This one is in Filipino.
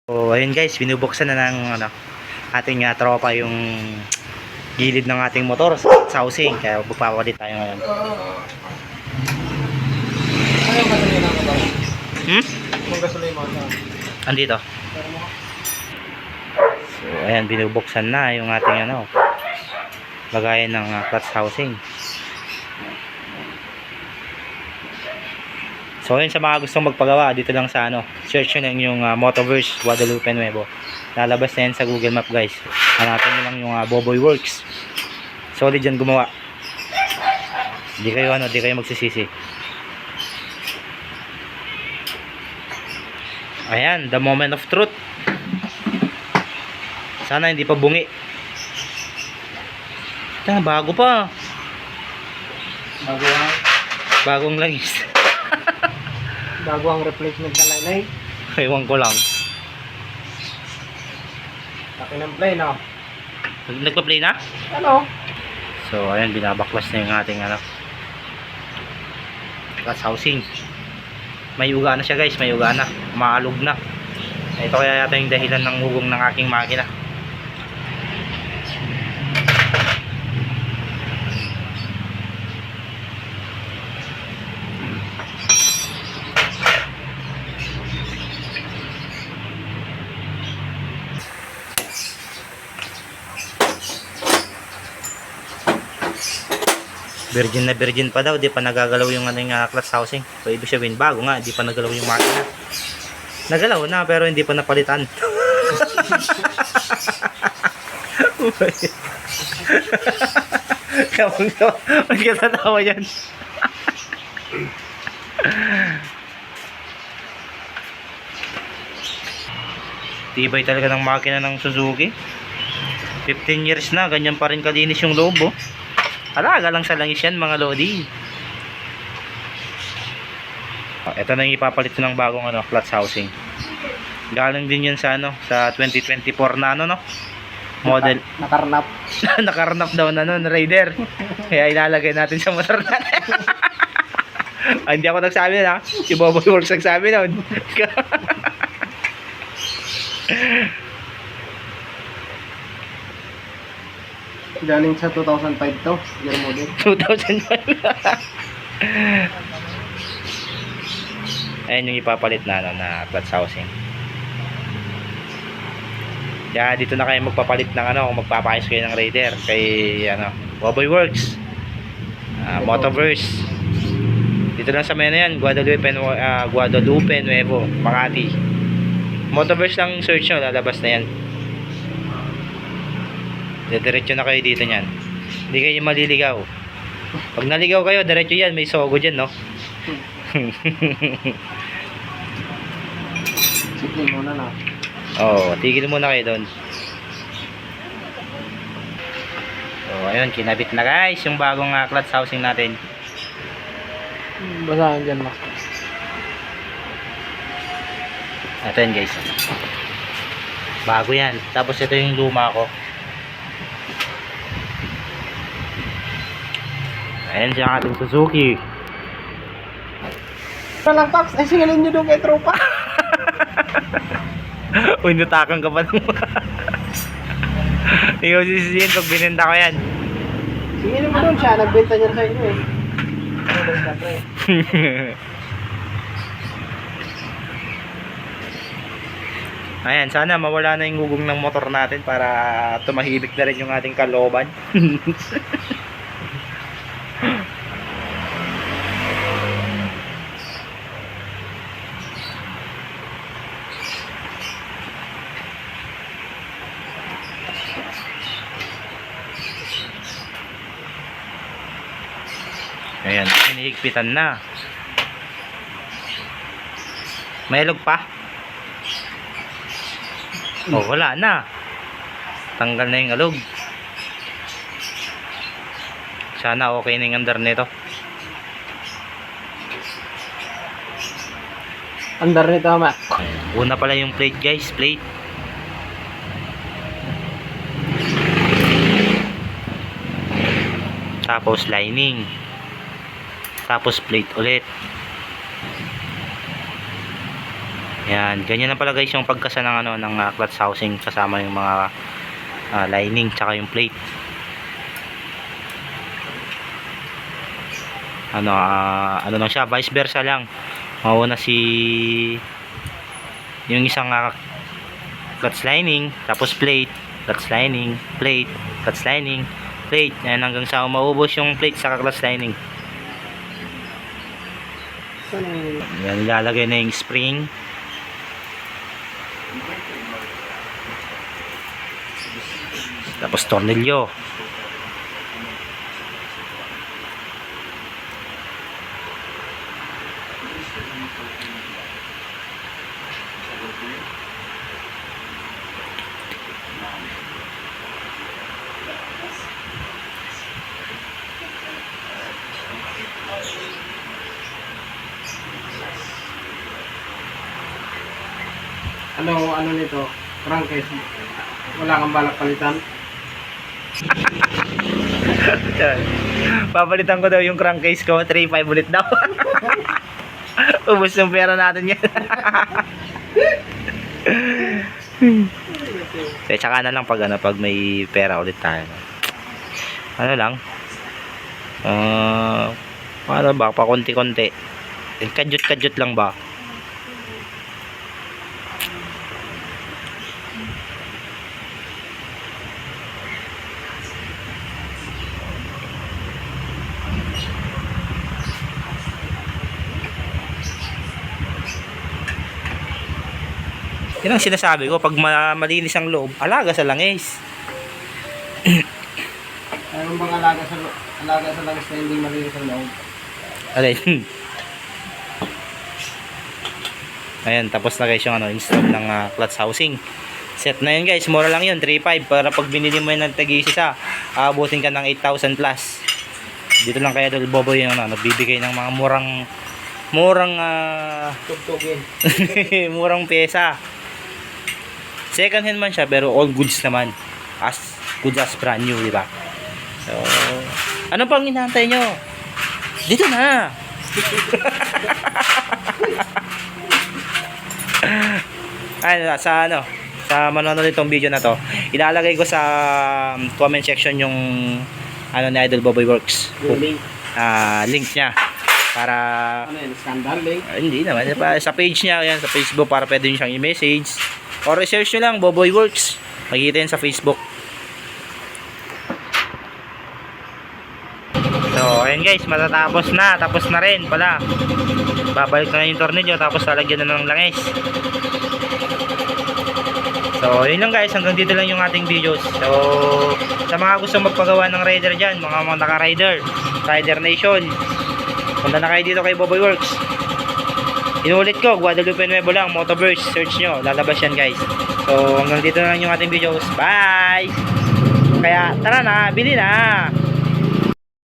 So ayun guys, binubuksan na ng ating tropa yung gilid ng ating motor sa housing, kaya bupapalit tayo ngayon. Ano yung gasolina mo ba? Yung gasolina mo ba? Andito. So ayan, binubuksan na yung ating lagayan ng clutch housing. So ayun, sa mga gustong magpagawa, dito lang sa search nyo lang yung Motoverse Guadalupe Nuevo. Lalabas na yan sa Google Map guys. Hanapin nyo lang yung Boboy Works. Solid yan gumawa. Di kayo magsisisi. Ayan, the moment of truth. Sana hindi pa bungi. Ito, bago pa. Bagong langis. Bago ang replacement ng laylay. Ewan ko lang. Laki ng play, no? Nagpa-play na? Ano? So ayan, binabaklas na yung ating clutch housing. May uga na siya guys, may uga na. Maalog na. Ito kaya yata yung dahilan ng hugong ng aking makina. Virgin na virgin pa daw, di pa nagagalaw yung clutch housing. So ibig sabihin bago nga, di pa nagalaw yung makina. Nagalaw na pero hindi pa napalitan. Kamang to, magkatatawa yan. Tibay talaga ng makina ng Suzuki. 15 years na, ganyan pa rin kalinis yung loob, oh. Alaga lang sa langis yan mga lodi. Ito na yung ipapalit ng bagong clutch housing. Galing din yan sa sa 2024 na model. Nakarnap. Nakarnap daw na Raider. Kaya ilalagay natin sa motor natin. Hindi ako nagsabi na. Si Boboy Works nagsabi na. Galing sa 2005 to. Year model. 2005. Ayan yung ipapalit na na clutch housing. Kaya dito na kayo magpapalit ng magpapayos kayo ng Raider kay Boboy Works, Motoverse. Dito lang sa mena yan, Guadalupe Nuevo, Makati. Motoverse lang search nyo, lalabas na yan. Diretso na kayo dito niyan. Hindi kayo maliligaw. Pag naligaw kayo, diretso yan, may sogo dyan, no? Sige muna na. Oh, tigil muna kayo doon. So, ayun, kinabit na guys yung bagong clutch housing natin. Basahan dyan, Max. Ito yan guys. Bago yan. Tapos ito yung luma ko. Ayan siya ang ating Suzuki. Lang, Paps. Ay, singalin nyo doon kay tropa. Uy, natakan ka pa naman. Ikaw sisisihin pag binenta ko yan. Singilin mo doon siya. Nagbenta niya sa inyo eh. Ayan, sana mawala na yung gugong ng motor natin para tumahibik na rin yung ating kalooban. Ayan, hinihigpitan na. May ilog pa? Oh, wala na. Tanggal na yung alog. Sana okay na yung andar nito. Andar nito, Max. Una pala yung plate guys, plate. Tapos lining. Tapos plate ulit. Yan, ganyan na pala guys yung pagkasa ng ano ng clutch housing kasama yung mga lining tsaka yung plate. Ano lang siya, vice versa lang. Mauna si yung isang clutch lining, tapos plate, clutch lining, plate, clutch lining, plate. Yan hanggang sa maubos yung plate sa clutch lining. Yan, ilalagay na yung spring. Tapos tornilyo. Ano nito? Crankcase. Wala kang balak palitan? Papalitan ko daw yung crankcase ko, 3.5 ulit daw. Ubus yung pera natin yan. Tsaka na lang pag may pera ulit tayo. Ano lang? Paano ba? Pa konti-konti. Kadyot-kadyot lang ba? Yan ang sinasabi ko, pag malinis ang loob, alaga sa langis. Mayroon bang alaga sa langis na hindi malinis ang loob? Alin? Ayan, tapos na guys yung install ng clutch housing. Set na yun guys, mura lang yun, 3.5. Para pag binili mo yun ng tag-isa, aabutin ka ng 8,000 plus. Dito lang kaya Idol Boboy yung nagbibigay ng mga murang Tugtugin. murang pyesa. Second hand man siya pero all goods naman. As good as brand new, di ba? So, ano pang hinahantay nyo? Dito na! Sa manonood nitong video na to, ilalagay ko sa comment section yung ni Idol Boboy Works. Yung link. Link niya para Ano yun? Scandal link? hindi naman sa page niya yan sa Facebook para pwede niyo siyang i-message or research nyo lang Boboy Works, makikita yan sa Facebook. So ayun guys, matatapos na, tapos na rin pala, babalik na yung tornilyo tapos lalagyan na ng langis. So yun lang guys, hanggang dito lang yung ating videos. So sa mga gusto magpagawa ng rider dyan, mga naka-rider, Rider Nation, punta na kayo dito kay Boboy Works. Inulit ko, Guadalupe Nuevo lang, Motoverse, search nyo, lalabas yan guys. So hanggang dito na lang yung ating videos. Bye! Kaya tara na, bili na!